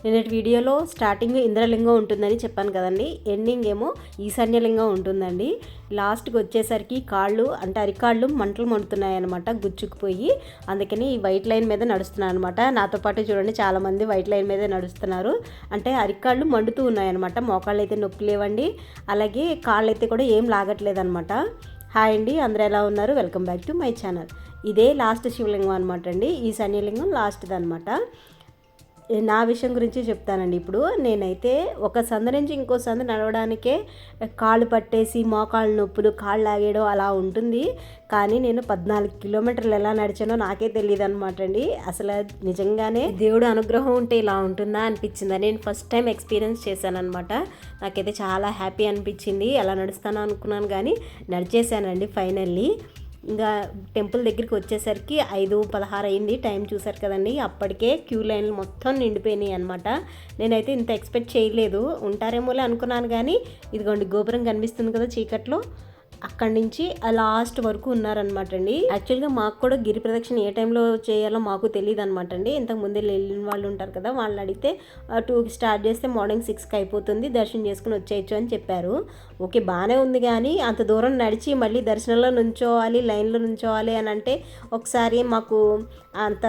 నిన్నటి వీడియోలో స్టార్టింగ్ ఇంద్రలింగం ఉంటుందని చెప్పాను కదండి. ఎండింగ్ ఏమో ఈశాన్యలింగం ఉంటుందండి. లాస్ట్కి వచ్చేసరికి కాళ్ళు అంటే అరికాళ్ళు మంటలు మండుతున్నాయి అనమాట, గుచ్చుకుపోయి. అందుకని ఈ వైట్ లైన్ మీద నడుస్తున్నాను అనమాట. నాతో పాటు చూడండి చాలామంది వైట్ లైన్ మీదే నడుస్తున్నారు. అంటే అరికాళ్ళు మండుతూ ఉన్నాయన్నమాట. మోకాళ్ళు అయితే నొప్పి లేవండి, అలాగే కాళ్ళు అయితే కూడా ఏం లాగట్లేదు అనమాట. హాయ్ అండి, అందరూ ఎలా ఉన్నారు? Welcome back to my channel. ఇదే లాస్ట్ శివలింగం అనమాట అండి. ఈశాన్యలింగం లాస్ట్ది అనమాట. నా విషయం గురించి చెప్తానండి. ఇప్పుడు నేనైతే ఒక సందు నుంచి ఇంకో సందు నడవడానికే కాళ్ళు పట్టేసి మోకాళ్ళు నొప్పులు, కాళ్ళు లాగేయడం అలా ఉంటుంది. కానీ నేను 14 కిలోమీటర్లు ఎలా నడిచానో నాకే తెలియదు అనమాట అండి. అసలు నిజంగానే దేవుడు అనుగ్రహం ఉంటే ఇలా ఉంటుందా అనిపించింది. నేను ఫస్ట్ టైం ఎక్స్పీరియన్స్ చేశాను అనమాట. నాకైతే చాలా హ్యాపీ అనిపించింది. ఎలా నడుస్తానో అనుకున్నాను కానీ నడిచేసానండి ఫైనల్లీ. ఇంకా టెంపుల్ దగ్గరికి వచ్చేసరికి 5:16 అయింది. టైం చూసారు కదండి. అప్పటికే క్యూ లైన్లు మొత్తం నిండిపోయినాయి అనమాట. నేనైతే ఇంత ఎక్స్పెక్ట్ చేయలేదు, ఉంటారేమోలే అనుకున్నాను. కానీ ఇదిగోండి గోపురం కనిపిస్తుంది కదా చీకట్లో, అక్కడి నుంచి లాస్ట్ వరకు ఉన్నారనమాట అండి. యాక్చువల్గా మాకు కూడా గిరి ప్రదక్షిణ ఏ టైంలో చేయాలో మాకు తెలియదు అనమాట అండి. ఇంతకు ముందే వెళ్ళిన వాళ్ళు ఉంటారు కదా, వాళ్ళని అడిగితే 2కి స్టార్ట్ చేస్తే మార్నింగ్ 6కి అయిపోతుంది, దర్శనం చేసుకుని వచ్చేయచ్చు అని చెప్పారు. ఓకే, బాగానే ఉంది. కానీ అంత దూరం నడిచి మళ్ళీ దర్శనంలో నుంచోవాలి, లైన్లో నుంచోవాలి అని అంటే ఒకసారి మాకు అంత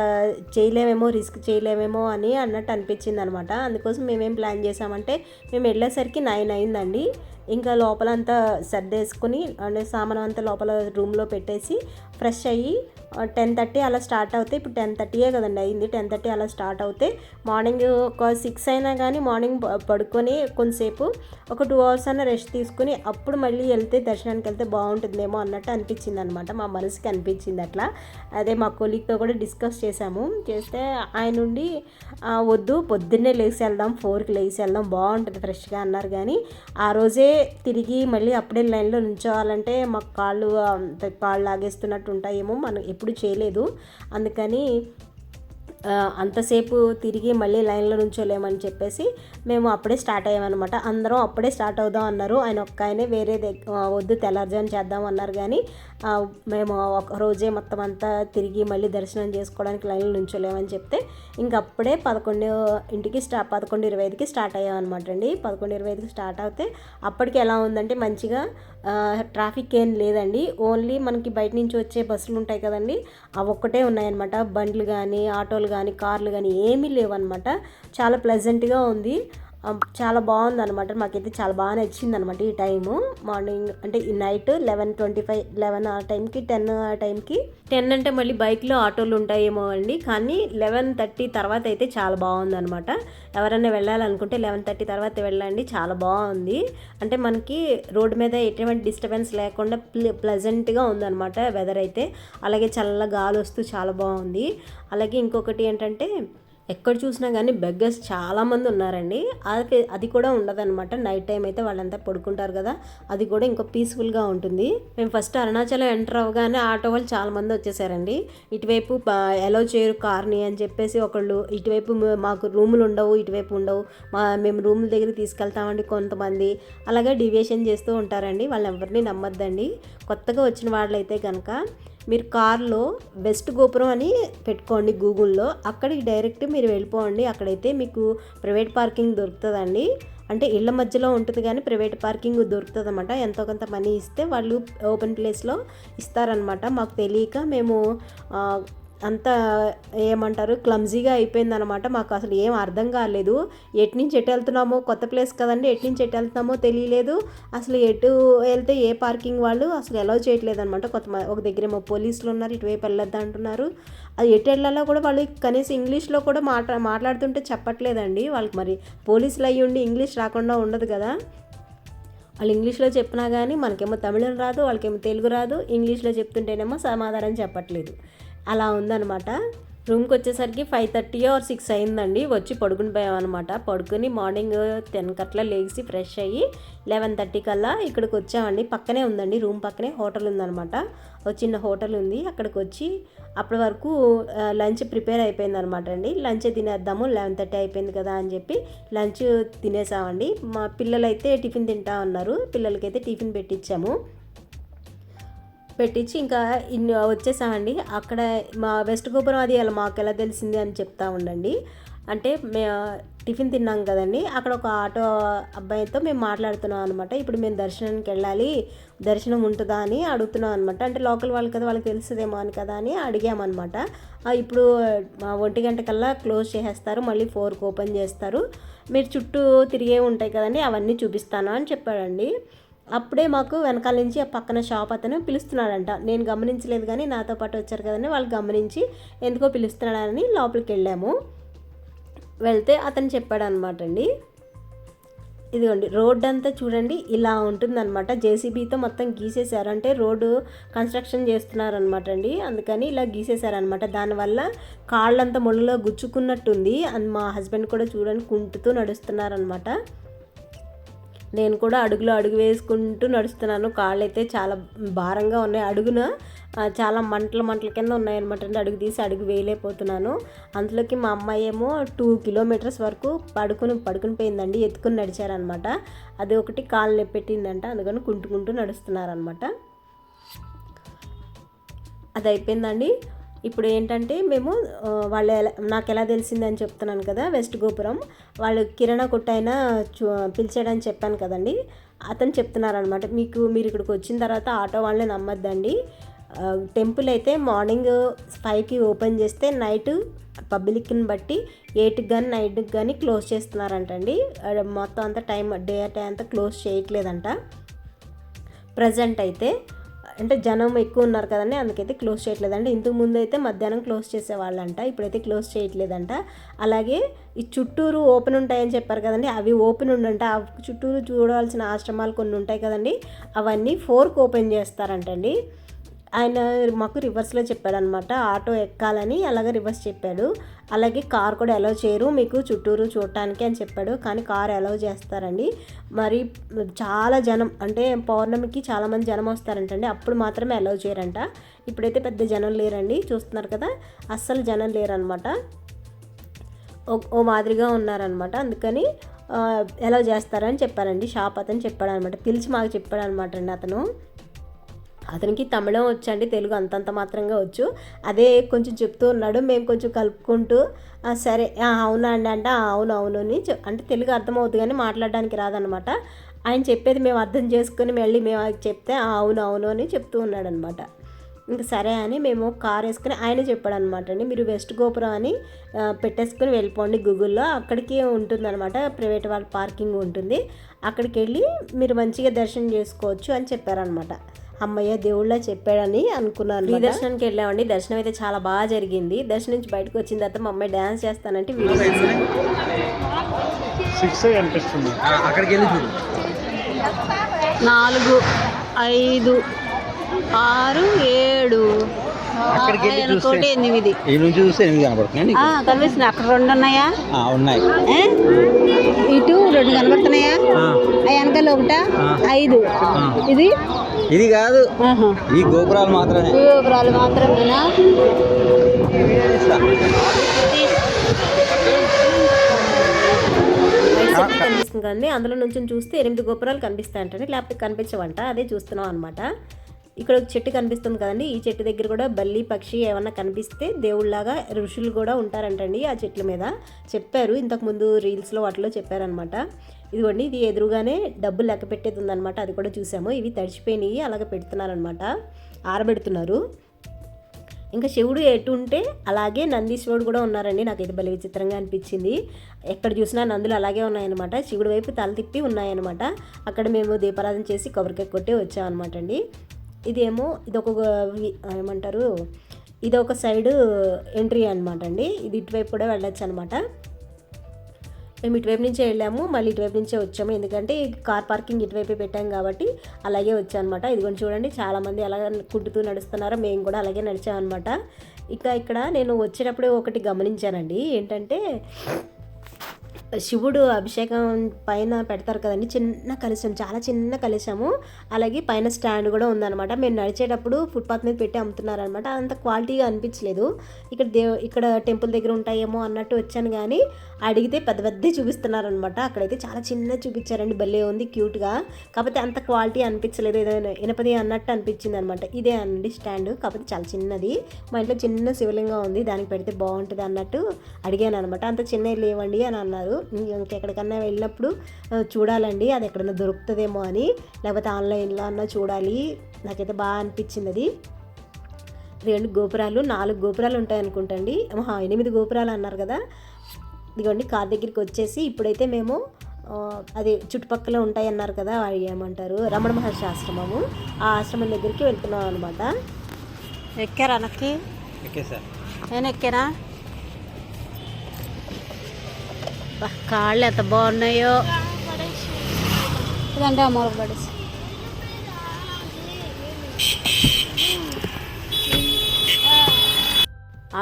చేయలేమేమో, రిస్క్ చేయలేమేమో అని అన్నట్టు అనిపించింది అనమాట. అందుకోసం మేమేం ప్లాన్ చేసామంటే, మేము వెళ్ళేసరికి 9 అయిందండి. ఇంకా లోపలంతా సర్దేసుకుని అంటే సామాన్ అంతా లోపల రూమ్లో పెట్టేసి ఫ్రెష్ అయ్యి 10:30 అలా స్టార్ట్ అవుతాయి. ఇప్పుడు 10:30 కదండి అయింది. 10:30 అలా స్టార్ట్ అవుతే మార్నింగ్ ఒక 6 అయినా కానీ మార్నింగ్ పడుకొని కొంతసేపు ఒక 2 అవర్స్ అన్న రెస్ట్ తీసుకుని అప్పుడు మళ్ళీ వెళ్తే దర్శనానికి వెళ్తే బాగుంటుందేమో అన్నట్టు అనిపించింది అనమాట. మా మనసుకి అనిపించింది అట్లా. అదే మా కొలీగ్తో కూడా డిస్కస్ చేసాము. చేస్తే ఆయన నుండి వద్దు, పొద్దున్నే లేచి వెళ్దాం, 4కి లేచి వెళ్దాం, బాగుంటుంది ఫ్రెష్గా అన్నారు. కానీ ఆ రోజే తిరిగి మళ్ళీ అప్పుడే లైన్లో నుంచోవాలంటే మాకు కాళ్ళు లాగేస్తున్నట్టు ఉంటాయేమో, మనం ఎప్పుడు చేయలేదు. అందుకని అంతసేపు తిరిగి మళ్ళీ లైన్లో నుంచోలేమని చెప్పేసి మేము అప్పుడే స్టార్ట్ అయ్యామన్నమాట. అందరం అప్పుడే స్టార్ట్ అవుదాం అన్నారు. ఆయన ఒక్క ఆయనే వేరే వద్దు తెల్లారుజామున చేద్దాం అన్నారు. కానీ మేము ఒక రోజే మొత్తం అంతా తిరిగి మళ్ళీ దర్శనం చేసుకోవడానికి లైన్లో నుంచోలేమని చెప్తే ఇంకప్పుడే 11:25కి స్టార్ట్ అయ్యామన్నమాట అండి. 11:25కి స్టార్ట్ అవుతే అప్పటికి ఎలా ఉందంటే మంచిగా ట్రాఫిక్ ఏం లేదండి. ఓన్లీ మనకి బయట నుంచి వచ్చే బస్సులు ఉంటాయి కదండి, అవి ఒక్కటే ఉన్నాయన్నమాట. బండ్లు కానీ ఆటోలు కానీ కార్లు కానీ ఏమీ లేవన్నమాట. చాలా ప్లెజెంట్గా ఉంది, చాలా బాగుంది అనమాట. మాకైతే చాలా బాగా నచ్చింది అనమాట ఈ టైము. మార్నింగ్ అంటే ఈ నైట్ 11:25 ఆ టైంకి 10 ఆ టైంకి 10 అంటే మళ్ళీ బైక్లో ఆటోలు ఉంటాయేమో అండి. కానీ 11:30 తర్వాత అయితే చాలా బాగుంది అనమాట. ఎవరైనా వెళ్ళాలనుకుంటే 11:30 తర్వాత వెళ్ళండి, చాలా బాగుంది. అంటే మనకి రోడ్డు మీద ఎటువంటి డిస్టర్బెన్స్ లేకుండా ప్లెజెంట్గా ఉందన్నమాట వెదర్ అయితే. అలాగే చల్ల గాలి వస్తూ చాలా బాగుంది. అలాగే ఇంకొకటి ఏంటంటే ఎక్కడ చూసినా కానీ బెగ్గర్స్ చాలామంది ఉన్నారండి. అది కూడా ఉండదన్నమాట. నైట్ టైం అయితే వాళ్ళంతా పడుకుంటారు కదా, అది కూడా ఇంకో పీస్ఫుల్గా ఉంటుంది. మేము ఫస్ట్ అరుణాచలం ఎంటర్ అవ్వగానే ఆటో వాళ్ళు చాలామంది వచ్చేసారండి. ఇటువైపు ఎలో చేయరు కార్ని అని చెప్పేసి ఒకళ్ళు, ఇటువైపు మాకు రూములు ఉండవు, ఇటువైపు ఉండవు, మేము రూముల దగ్గర తీసుకెళ్తామండి కొంతమంది. అలాగే డివియేషన్ చేస్తూ ఉంటారండి. వాళ్ళని ఎవరిని నమ్మద్దండి. కొత్తగా వచ్చిన వాళ్ళైతే కనుక మీరు కార్లో బెస్ట్ గోపురం అని పెట్టుకోండి గూగుల్లో, అక్కడికి డైరెక్ట్ మీరు వెళ్ళిపోండి. అక్కడైతే మీకు ప్రైవేట్ పార్కింగ్ దొరుకుతుందండి. అంటే ఇళ్ళ మధ్యలో ఉంటుంది కానీ ప్రైవేట్ పార్కింగ్ దొరుకుతుంది అనమాట. ఎంతో కొంత మనీ ఇస్తే వాళ్ళు ఓపెన్ ప్లేస్లో ఇస్తారనమాట. మాకు తెలియక మేము అంతా ఏమంటారు క్లమ్జీగా అయిపోయిందనమాట. మాకు అసలు ఏం అర్థం కాలేదు. ఎటు నుంచి ఎటు వెళ్తున్నామో, కొత్త ప్లేస్ కదండి, ఎటు నుంచి ఎటు వెళ్తున్నామో తెలియలేదు. అసలు ఎటు వెళ్తే ఏ పార్కింగ్ వాళ్ళు అసలు అలౌ చేయట్లేదు అనమాట. ఒక దగ్గర ఏమో పోలీసులు ఉన్నారు, ఇటువైపు వెళ్ళొద్దు అంటున్నారు. అది ఎటు వెళ్ళాలో కూడా వాళ్ళు కనీసం ఇంగ్లీష్లో కూడా మాట్లాడుతుంటే చెప్పట్లేదండి. వాళ్ళకి మరి పోలీసులు అయ్యి ఉండి ఇంగ్లీష్ రాకుండా ఉండదు కదా. వాళ్ళు ఇంగ్లీష్లో చెప్పినా కానీ మనకేమో తమిళం రాదు, వాళ్ళకేమో తెలుగు రాదు. ఇంగ్లీష్లో చెప్తుంటేనేమో సమాధానం చెప్పట్లేదు. అలా ఉందన్నమాట. రూమ్కి వచ్చేసరికి 5:30 or 6 అయిందండి. వచ్చి పడుకుని పోయామన్నమాట. పడుకుని మార్నింగ్ 10 అట్లా లేచి ఫ్రెష్ అయ్యి 11:30 కల్లా ఇక్కడికి వచ్చామండి. పక్కనే ఉందండి, రూమ్ పక్కనే హోటల్ ఉందన్నమాట. ఒక చిన్న హోటల్ ఉంది. అక్కడికి వచ్చి అప్పటి వరకు లంచ్ ప్రిపేర్ అయిపోయింది అనమాట అండి. లంచ్ తినేద్దాము, 11:30 అయిపోయింది కదా అని చెప్పి లంచ్ తినేసామండి. మా పిల్లలైతే టిఫిన్ తింటా ఉన్నారు. పిల్లలకైతే టిఫిన్ పెట్టించాము. పెట్టించి ఇంకా వచ్చేసామండి. అక్కడ మా వెస్ట్ గోపురం అది అలా మాకు ఎలా తెలిసింది అని చెప్తా ఉండండి. అంటే టిఫిన్ తిన్నాం కదండి, అక్కడ ఒక ఆటో అబ్బాయితో మేము మాట్లాడుతున్నాం అనమాట. ఇప్పుడు మేము దర్శనానికి వెళ్ళాలి, దర్శనం ఉంటుందా అని అడుగుతున్నాం అనమాట. అంటే లోకల్ వాళ్ళు కదా, వాళ్ళకి తెలుస్తుందేమో అని కదా అని అడిగామన్నమాట. ఇప్పుడు 1 గంట కల్లా క్లోజ్ చేసేస్తారు, మళ్ళీ 4కి ఓపెన్ చేస్తారు, మీరు చుట్టూ తిరిగే ఉంటాయి కదండి, అవన్నీ చూపిస్తాను అని చెప్పాడండి. అప్పుడే మాకు వెనకాల నుంచి ఆ పక్కన షాప్ అతను పిలుస్తున్నాడంట. నేను గమనించలేదు, కానీ నాతో పాటు వచ్చారు కదండి, వాళ్ళు గమనించి ఎందుకో పిలుస్తున్నాడని లోపలికి వెళ్ళాము. వెళ్తే అతను చెప్పాడు అనమాట అండి. ఇదిగోండి రోడ్డు అంతా చూడండి ఇలా ఉంటుందన్నమాట. జేసీబీతో మొత్తం గీసేశారు, అంటే రోడ్డు కన్స్ట్రక్షన్ చేస్తున్నారనమాట అండి, అందుకని ఇలా గీసేశారనమాట. దానివల్ల కాళ్ళంతా ముళ్ళలో గుచ్చుకున్నట్టుంది. మా హస్బెండ్ కూడా చూడండి కుంటుతూ నడుస్తున్నారనమాట. నేను కూడా అడుగులో అడుగు వేసుకుంటూ నడుస్తున్నాను. కాళ్ళు అయితే చాలా భారంగా ఉన్నాయి, అడుగున చాలా మంటల కింద ఉన్నాయన్నమాట అండి. అడుగు తీసి అడుగు వేయలేకపోతున్నాను. అందులోకి మా అమ్మాయి ఏమో 2 కిలోమీటర్స్ వరకు పడుకుని పోయిందండి, ఎత్తుకుని నడిచారనమాట. అది ఒకటి కాళ్ళు నొప్పి పెట్టిందంట, అందుకని కుంటుకుంటూ నడుస్తున్నారనమాట. అది అయిపోయిందండి. ఇప్పుడు ఏంటంటే మేము నాకు ఎలా తెలిసిందని చెప్తున్నాను కదా, వెస్ట్ గోపురం వాళ్ళు కిరాణా కొట్టైనా పిలిచాడని చెప్పాను కదండి, అతను చెప్తున్నారనమాట. మీరు ఇక్కడికి వచ్చిన తర్వాత ఆటో వాళ్ళని నమ్మద్దండి. టెంపుల్ అయితే మార్నింగ్ 5కి ఓపెన్ చేస్తే నైట్ పబ్లిక్ని బట్టి 8కి కానీ 9కి కానీ క్లోజ్ చేస్తున్నారంటండి. మొత్తం అంతా డే అంతా క్లోజ్ చేయట్లేదంట ప్రజెంట్ అయితే. అంటే జనం ఎక్కువ ఉన్నారు కదండి, అందుకైతే క్లోజ్ చేయట్లేదంట. ఇంతకు ముందు అయితే మధ్యాహ్నం క్లోజ్ చేసేవాళ్ళంట, ఇప్పుడైతే క్లోజ్ చేయట్లేదంట. అలాగే ఈ చుట్టూరు ఓపెన్ ఉంటాయని చెప్పారు కదండి, అవి ఓపెన్ ఉండంట. చుట్టూరు చూడాల్సిన ఆశ్రమాలు కొన్ని ఉంటాయి కదండి, అవన్నీ 4కి ఓపెన్ చేస్తారంటండి. ఆయన మాకు రివర్స్లో చెప్పాడనమాట, ఆటో ఎక్కాలని అలాగే రివర్స్ చెప్పాడు. అలాగే కార్ కూడా అలౌ చేయరు మీకు చుట్టూరు చూడటానికి అని చెప్పాడు, కానీ కార్ అలౌ చేస్తారండి. మరి చాలా జనం, అంటే పౌర్ణమికి చాలామంది జనం వస్తారంటండి, అప్పుడు మాత్రమే అలౌ చేయరంట. ఇప్పుడైతే పెద్ద జనం లేరండి, చూస్తున్నారు కదా, అస్సలు జనం లేరనమాట, ఓ మాదిరిగా ఉన్నారనమాట. అందుకని అలౌ చేస్తారని చెప్పారండి. షాప్ అతను చెప్పాడనమాట, పిలిచి మాకు చెప్పాడనమాట అండి. అతనికి తమిళం వచ్చండి, తెలుగు అంతంత మాత్రంగా వచ్చు. అదే కొంచెం చెప్తూ ఉన్నాడు, మేము కొంచెం కలుపుకుంటూ సరే అవునా అండి అంటే అవును అని అంటే తెలుగు అర్థమవుతుంది కానీ మాట్లాడడానికి రాదనమాట. ఆయన చెప్పేది మేము అర్థం చేసుకుని మళ్ళీ మేము చెప్తే అవును అని చెప్తూ ఉన్నాడనమాట. ఇంకా సరే అని మేము కార్ వేసుకుని ఆయన చెప్పాడనమాట అండి, మీరు వెస్ట్ గోపురం అని పెట్టేసుకుని వెళ్ళిపోండి గూగుల్లో, అక్కడికి ఉంటుందన్నమాట, ప్రైవేట్ వాళ్ళ పార్కింగ్ ఉంటుంది, అక్కడికి వెళ్ళి మీరు మంచిగా దర్శనం చేసుకోవచ్చు అని చెప్పారనమాట. అమ్మయ్య దేవుళ్ళ చెప్పాడని అనుకున్నాను. ఈ దర్శనానికి వెళ్ళామండి, దర్శనం అయితే చాలా బాగా జరిగింది. దర్శనం నుంచి బయటకు వచ్చిన తర్వాత మా అమ్మాయి డ్యాన్స్ చేస్తానంటే వీడియో 4, 5, 6, 7 కోటి 8 ఈ నుంచి చూస్తే 8 కనబడుతున్నాయి కనిపిస్తున్నాయి. అక్కడ 2 ఉన్నాయా? ఉన్నాయి. ఇటు 2 కనబడుతున్నాయా? వెనకాల 1, 5. ఇది కాదు, ఈ గోపురాలు మాత్రమేనా? కనిపిస్తుంది కదండి, అందులో నుంచి చూస్తే 8 గోపురాలు కనిపిస్తాయంటండి, లేకపోతే కనిపించవంట, అదే చూస్తున్నాం అనమాట. ఇక్కడ ఒక చెట్టు కనిపిస్తుంది కదండి, ఈ చెట్టు దగ్గర కూడా బల్లి పక్షి ఏమన్నా కనిపిస్తే దేవుళ్ళలాగా ఋషులు కూడా ఉంటారంటండి ఆ చెట్ల మీద, చెప్పారు ఇంతకుముందు రీల్స్లో వాటిలో చెప్పారనమాట. ఇదిగోండి, ఇది ఎదురుగానే డబ్బులు లెక్క పెట్టేది ఉందన్నమాట, అది కూడా చూసాము. ఇవి తడిచిపోయినాయి, అలాగే పెడుతున్నారనమాట, ఆరబెడుతున్నారు. ఇంకా శివుడు ఎటు ఉంటే అలాగే నందీశ్వరుడు కూడా ఉన్నారండి, నాకైతే భలే విచిత్రంగా అనిపించింది. ఎక్కడ చూసినా నందులు అలాగే ఉన్నాయన్నమాట, శివుడు వైపు తల తిప్పి ఉన్నాయన్నమాట. అక్కడ మేము దీపారాధన చేసి కొబ్బరికాయ కొట్టి వచ్చామన్నమాట అండి. ఇదేమో ఏమంటారు, ఇదొక సైడు ఎంట్రీ అనమాట అండి, ఇది ఇటువైపు కూడా వెళ్ళొచ్చు అనమాట. మేము ఇటువైపు నుంచే వెళ్ళాము, మళ్ళీ ఇటువైపు నుంచే వచ్చాము, ఎందుకంటే కార్ పార్కింగ్ ఇటువైపే పెట్టాం కాబట్టి అలాగే వచ్చామన్నమాట. ఇదిగోండి చూడండి, చాలామంది అలాగే కుంటుతూ నడుస్తున్నారు, మేము కూడా అలాగే నడిచామన్నమాట. ఇక్కడ నేను వచ్చేటప్పుడు ఒకటి గమనించానండి, ఏంటంటే శివుడు అభిషేకం పైన పెడతారు కదండి, చిన్న కలశం, చాలా చిన్న కలశము, అలాగే పైన స్టాండ్ కూడా ఉందన్నమాట. మేము నడిచేటప్పుడు ఫుట్పాత్ మీద పెట్టి అమ్ముతున్నారనమాట. అంత క్వాలిటీగా అనిపించలేదు. ఇక్కడ టెంపుల్ దగ్గర ఉంటాయేమో అన్నట్టు వచ్చాను, కానీ అడిగితే పెద్ద పెద్ద చూపిస్తున్నారనమాట. అక్కడైతే చాలా చిన్న చూపించారండి, భలే ఉంది క్యూట్గా. కాకపోతే అంత క్వాలిటీ అనిపించలేదు, ఏదైనా ఇనపది అన్నట్టు అనిపించింది అనమాట. ఇదే అండి స్టాండ్, కాకపోతే చాలా చిన్నది. మా ఇంట్లో చిన్న శివలింగం ఉంది, దానికి పెడితే బాగుంటుంది అన్నట్టు అడిగాను అనమాట. అంత చిన్నవి లేవండి అని అన్నారు. ఇంకెక్కడికన్నా వెళ్ళినప్పుడు చూడాలండి, అది ఎక్కడన్నా దొరుకుతుందేమో అని, లేకపోతే ఆన్లైన్లో అన్నా చూడాలి. నాకైతే బాగా అనిపించింది అది. 2 గోపురాలు, 4 గోపురాలు ఉంటాయి అనుకుంటండి, 8 గోపురాలు అన్నారు కదా. ఇదిగోండి కార్ దగ్గరికి వచ్చేసి ఇప్పుడైతే మేము అది చుట్టుపక్కల ఉంటాయి అన్నారు కదా, అవి ఏమంటారు, రమణ మహర్షి ఆశ్రమము, ఆ ఆశ్రమం దగ్గరికి వెళ్తున్నాం అనమాట. ఎక్కారా నక్కి? నేను ఎక్కారా? కాళ్ళు ఎంత బాగున్నాయో, ఇదంటే అమ్మోరకు పడేసి.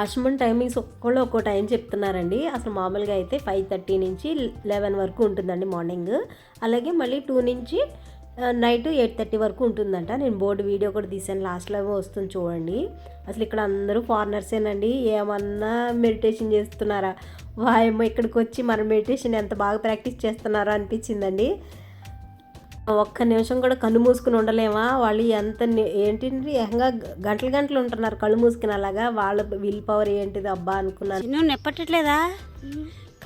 ఆశ్రమం టైమింగ్స్ ఒక్కో టైం చెప్తున్నారండి. అసలు మామూలుగా అయితే 5:30 నుంచి 11 వరకు ఉంటుందండి మార్నింగ్. అలాగే మళ్ళీ 2 నుంచి నైట్ 8:30 వరకు ఉంటుందంట. నేను బోర్డు వీడియో కూడా తీసాను, లాస్ట్లో వస్తుంది చూడండి. అసలు ఇక్కడ అందరూ ఫారినర్సేనండి, ఏమన్నా మెడిటేషన్ చేస్తున్నారా, వాయమ్మ ఇక్కడికి వచ్చి మన మెడిటేషన్ ఎంత బాగా ప్రాక్టీస్ చేస్తున్నారో అనిపించిందండి. ఒక్క నిమిషం కూడా కళ్ళు మూసుకుని ఉండలేమా, వాళ్ళు ఎంత ఏంటి ఏకంగా గంటలు ఉంటున్నారు కళ్ళు మూసుకుని. అలాగా వాళ్ళ విల్ పవర్ ఏంటిది అబ్బా అనుకున్నాను. నువ్వు నెప్పట్లేదా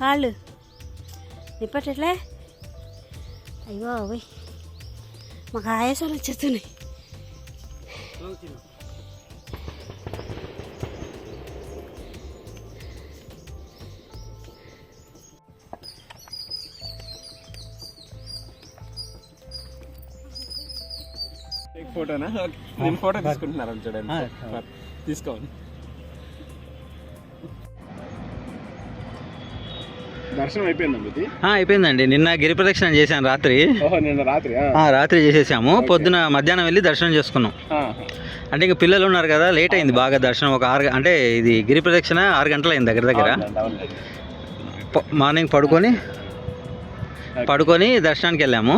కాళ్ళు? నిప్పట్లే? అయ్యో అవి మాకు ఆయాసాలు వచ్చేస్తున్నాయి. ఫోటోనా? నేను ఫోటో తీసుకుంటున్నాను చూడండి, తీసుకోండి. దర్శనం అయిపోయిందండి. నిన్న గిరి ప్రదక్షిణ చేశాను రాత్రి. రాత్రి చేసేసాము. పొద్దున మధ్యాహ్నం వెళ్ళి దర్శనం చేసుకున్నాం. అంటే ఇంకా పిల్లలు ఉన్నారు కదా, లేట్ అయింది బాగా దర్శనం. ఒక 6 అంటే ఇది గిరి ప్రదక్షిణ 6 గంటలు అయింది దగ్గర. మార్నింగ్ పడుకొని దర్శనానికి వెళ్ళాము.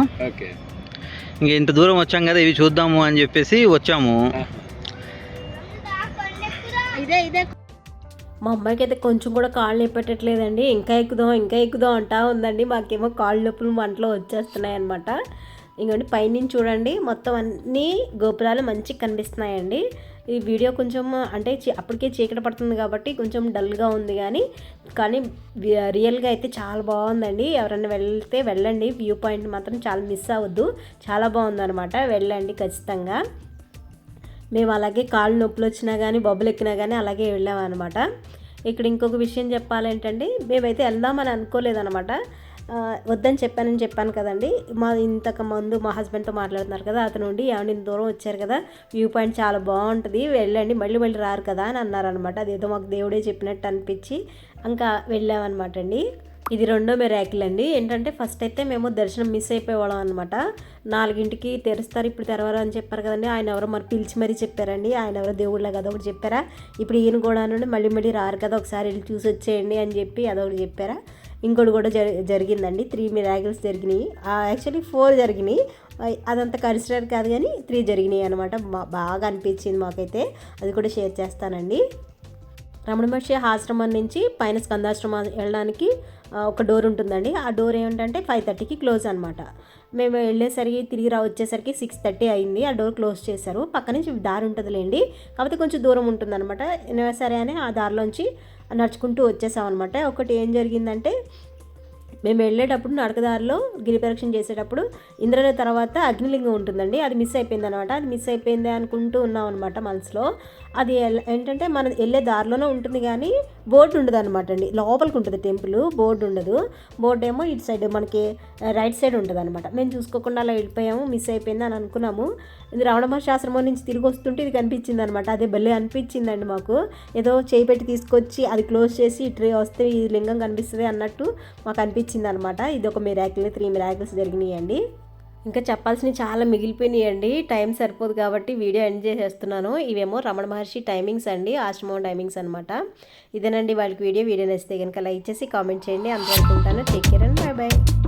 ఇంక ఇంత దూరం వచ్చాం కదా, ఇవి చూద్దాము అని చెప్పేసి వచ్చాము. మా అమ్మాయికి అయితే కొంచెం కూడా కాళ్ళు నొప్పట్లేదండి. ఇంకా ఎక్కుదాం అంటా ఉందండి. మాకేమో కాళ్ళు నొప్పులు మంటలో వచ్చేస్తున్నాయి అనమాట. ఇంకోండి పైనుంచి చూడండి, మొత్తం అన్నీ గోపురాలు మంచిగా కనిపిస్తున్నాయండి. ఈ వీడియో కొంచెం అంటే అప్పటికే చీకటి పడుతుంది కాబట్టి కొంచెం డల్గా ఉంది, కానీ రియల్గా అయితే చాలా బాగుందండి. ఎవరైనా వెళ్తే వెళ్ళండి, వ్యూ పాయింట్ మాత్రం చాలా మిస్ అవ్వద్దు, చాలా బాగుందన్నమాట. వెళ్ళండి ఖచ్చితంగా. మేము అలాగే కాళ్ళు నొప్పులు వచ్చినా కానీ బొబ్బలు ఎక్కినా కానీ అలాగే వెళ్ళామన్నమాట. ఇక్కడ ఇంకొక విషయం చెప్పాలంటే, మేమైతే వెళ్దామని అనుకోలేదన్నమాట. వద్దని చెప్పాను కదండి. ఇంతకు ముందు మా హస్బెండ్తో మాట్లాడుతున్నారు కదా, అతను నుండి ఏమైనా దూరం వచ్చారు కదా, వ్యూ పాయింట్ చాలా బాగుంటుంది, వెళ్ళండి, మళ్ళీ రారు కదా అని అన్నారనమాట. అదేదో మాకు దేవుడే చెప్పినట్టు అనిపించి ఇంకా వెళ్ళామన్నమాట అండి. ఇది రెండో మిరాకిల్ అండి. ఏంటంటే ఫస్ట్ అయితే మేము దర్శనం మిస్ అయిపోయేవాళ్ళం అనమాట. 4ంటికి తెరుస్తారు, ఇప్పుడు తెరవరు అని చెప్పారు కదండి. ఆయన ఎవరో మరి పిలిచి మరీ చెప్పారండి. ఆయన ఎవరో దేవుళ్ళ కదా ఒకటి చెప్పారా, ఇప్పుడు ఈయన కూడా నుండి మళ్ళీ రారు కదా, ఒకసారి వెళ్ళి చూసి వచ్చేయండి అని చెప్పి అదొకటి చెప్పారా. ఇంకోటి కూడా జరిగిందండి. 3 మిరాకిల్స్ జరిగినాయి. యాక్చువల్లీ 4 జరిగినాయి, అదంతా కన్సిడర్ కాదు కానీ 3 జరిగినాయి అనమాట. బాగా అనిపించింది మాకైతే, అది కూడా షేర్ చేస్తానండి. రమణ మహర్షి ఆశ్రమం నుంచి పైన స్కందాశ్రమం వెళ్ళడానికి ఒక డోర్ ఉంటుందండి. ఆ డోర్ ఏంటంటే 5:30కి క్లోజ్ అనమాట. మేము వెళ్ళేసరికి తిరిగి వచ్చేసరికి 6:30 అయింది. ఆ డోర్ క్లోజ్ చేశారు. పక్క నుంచి దారి ఉంటుందిలేండి, కాకపోతే కొంచెం దూరం ఉంటుందన్నమాట. సరే అని ఆ దారిలోంచి నడుచుకుంటూ వచ్చేసాం అనమాట. ఒకటి ఏం జరిగిందంటే, మేము వెళ్ళేటప్పుడు నడకదారిలో గిరి ప్రదక్షిణ చేసేటప్పుడు ఇంద్రన తర్వాత అగ్నిలింగం ఉంటుందండి, అది మిస్ అయిపోయింది అనమాట. అది మిస్ అయిపోయింది అనుకుంటూ ఉన్నాం అనమాట మనసులో. అది ఏంటంటే మనం వెళ్ళే దారిలోనే ఉంటుంది కానీ బోర్డు ఉండదు అనమాట అండి. లోపలికి ఉంటుంది టెంపుల్, బోర్డు ఉండదు. బోర్డు ఏమో ఇటు సైడ్ మనకి రైట్ సైడ్ ఉంటుంది అనమాట. మేము చూసుకోకుండా అలా వెళ్ళిపోయాము, మిస్ అయిపోయింది అని అనుకున్నాము. ఇది రమణ మహర్షి ఆశ్రమం నుంచి తిరిగి వస్తుంటే ఇది కనిపించింది అనమాట. అదే భలే అనిపించిందండి మాకు. ఏదో చేయి పెట్టి తీసుకొచ్చి అది క్లోజ్ చేసి ట్రే వస్తే ఈ లింగం కనిపిస్తుంది అన్నట్టు మాకు అనిపించింది అనమాట. ఇది ఒక మిరాకిల్, 3 మిరాకిల్స్ జరిగినాయండి. ఇంకా చెప్పాల్సినవి చాలా మిగిలిపోయినాయండి, టైం సరిపోదు కాబట్టి వీడియో ఎండ్ చేసేస్తున్నాను. ఇవేమో రమణ మహర్షి టైమింగ్స్ అండి, ఆశ్రమం టైమింగ్స్ అనమాట. ఇదేనండి వాళ్ళకి వీడియో నచ్చితే కనుక లైక్ చేసి కామెంట్ చేయండి. అందరూ అనుకుంటాను. Take care and bye bye.